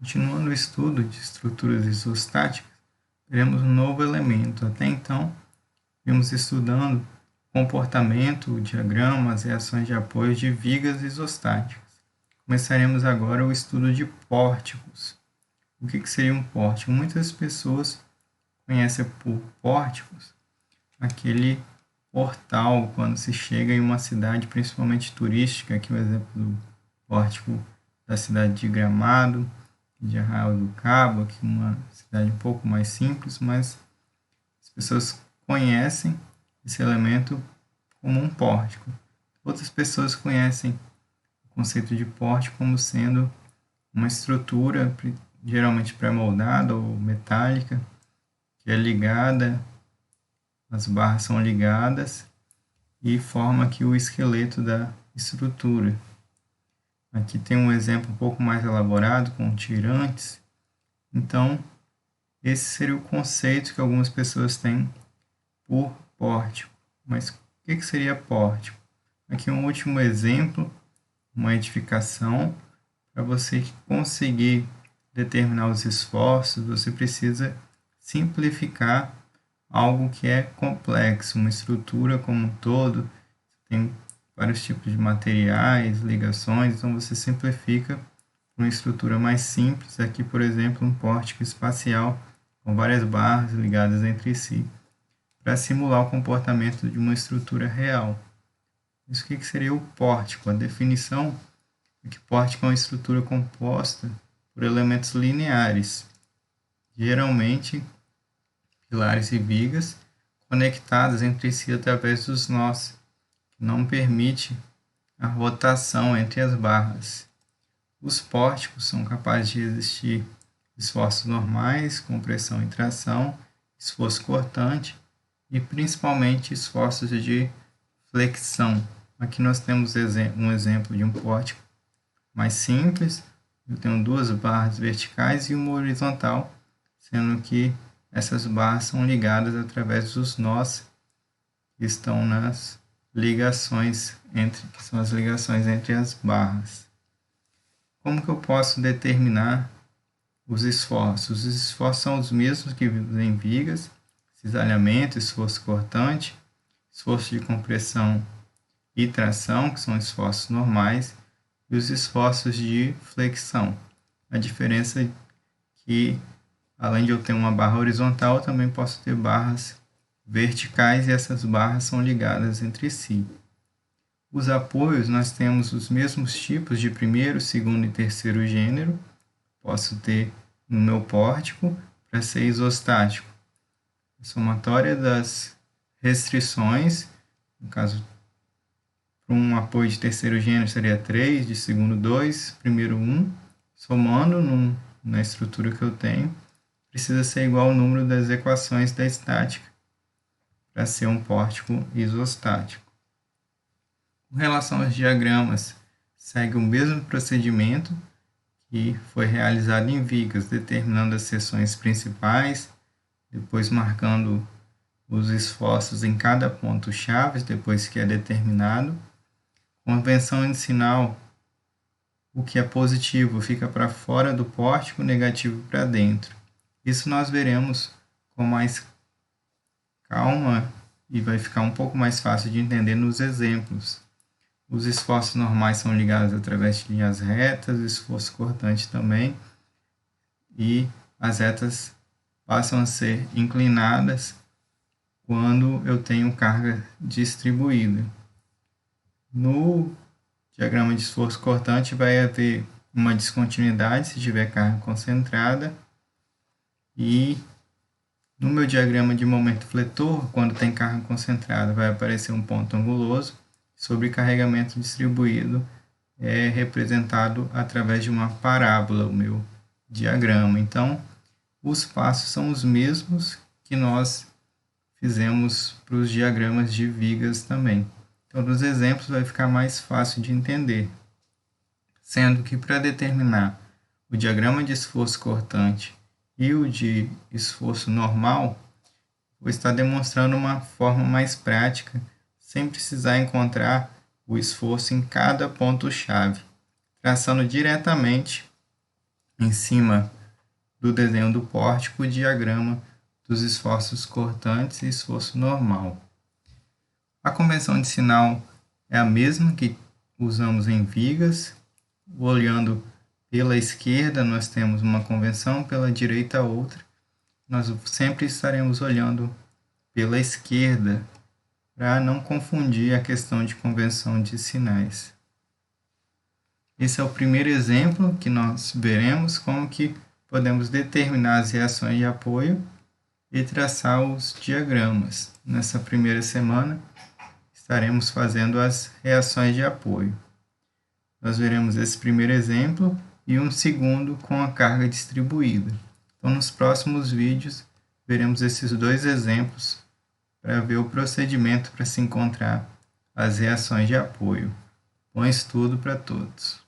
Continuando o estudo de estruturas isostáticas, veremos um novo elemento. Até então, vimos estudando o comportamento, diagramas e ações de apoio de vigas isostáticas. Começaremos agora o estudo de pórticos. O que seria um pórtico? Muitas pessoas conhecem por pórticos aquele portal quando se chega em uma cidade, principalmente turística. Aqui o exemplo do pórtico da cidade de Gramado, de Arraial do Cabo, aqui uma cidade um pouco mais simples, mas as pessoas conhecem esse elemento como um pórtico. Outras pessoas conhecem o conceito de pórtico como sendo uma estrutura geralmente pré-moldada ou metálica, que é ligada, as barras são ligadas e forma aqui o esqueleto da estrutura. Aqui tem um exemplo um pouco mais elaborado com tirantes. Então, esse seria o conceito que algumas pessoas têm por pórtico. Mas o que seria pórtico? Aqui um último exemplo, uma edificação. Para você conseguir determinar os esforços, você precisa simplificar algo que é complexo, uma estrutura como um todo, tem vários tipos de materiais, ligações, então você simplifica uma estrutura mais simples. Aqui, por exemplo, um pórtico espacial com várias barras ligadas entre si, para simular o comportamento de uma estrutura real. Isso que seria o pórtico? A definição é que pórtico é uma estrutura composta por elementos lineares, geralmente pilares e vigas, conectadas entre si através dos nós, que não permite a rotação entre as barras. Os pórticos são capazes de resistir esforços normais, compressão e tração, esforço cortante e principalmente esforços de flexão. Aqui nós temos um exemplo de um pórtico mais simples. Eu tenho duas barras verticais e uma horizontal, sendo que essas barras são ligadas através dos nós que estão nas ligações que são as ligações entre as barras. Como que eu posso determinar os esforços? Os esforços são os mesmos que em vigas: cisalhamento, esforço cortante, esforço de compressão e tração, que são esforços normais, e os esforços de flexão. A diferença é que, além de eu ter uma barra horizontal, eu também posso ter barras verticais, e essas barras são ligadas entre si. Os apoios, nós temos os mesmos tipos de primeiro, segundo e terceiro gênero. Posso ter no meu pórtico para ser isostático. A somatória das restrições, no caso, para um apoio de terceiro gênero seria 3, de segundo 2, primeiro 1, somando na estrutura que eu tenho, precisa ser igual ao número das equações da estática para ser um pórtico isostático. Com relação aos diagramas, segue o mesmo procedimento que foi realizado em vigas, determinando as seções principais, depois marcando os esforços em cada ponto-chave, depois que é determinado. Convenção de sinal: o que é positivo fica para fora do pórtico, negativo para dentro. Isso nós veremos com mais calma e vai ficar um pouco mais fácil de entender nos exemplos. Os esforços normais são ligados através de linhas retas, o esforço cortante também, e as retas passam a ser inclinadas quando eu tenho carga distribuída. No diagrama de esforço cortante vai haver uma descontinuidade se tiver carga concentrada, e no meu diagrama de momento fletor, quando tem carga concentrada, vai aparecer um ponto anguloso. Sobrecarregamento distribuído é representado através de uma parábola, o meu diagrama. Então, os passos são os mesmos que nós fizemos para os diagramas de vigas também. Então, nos exemplos vai ficar mais fácil de entender. Sendo que para determinar o diagrama de esforço cortante e o de esforço normal, vou estar demonstrando uma forma mais prática, sem precisar encontrar o esforço em cada ponto-chave, traçando diretamente em cima do desenho do pórtico o diagrama dos esforços cortantes e esforço normal. A convenção de sinal é a mesma que usamos em vigas. Olhando pela esquerda, nós temos uma convenção, pela direita outra. Nós sempre estaremos olhando pela esquerda para não confundir a questão de convenção de sinais. Esse é o primeiro exemplo que nós veremos como que podemos determinar as reações de apoio e traçar os diagramas. Nessa primeira semana, estaremos fazendo as reações de apoio. Nós veremos esse primeiro exemplo e um segundo com a carga distribuída. Então, nos próximos vídeos, veremos esses dois exemplos para ver o procedimento para se encontrar as reações de apoio. Bom estudo para todos!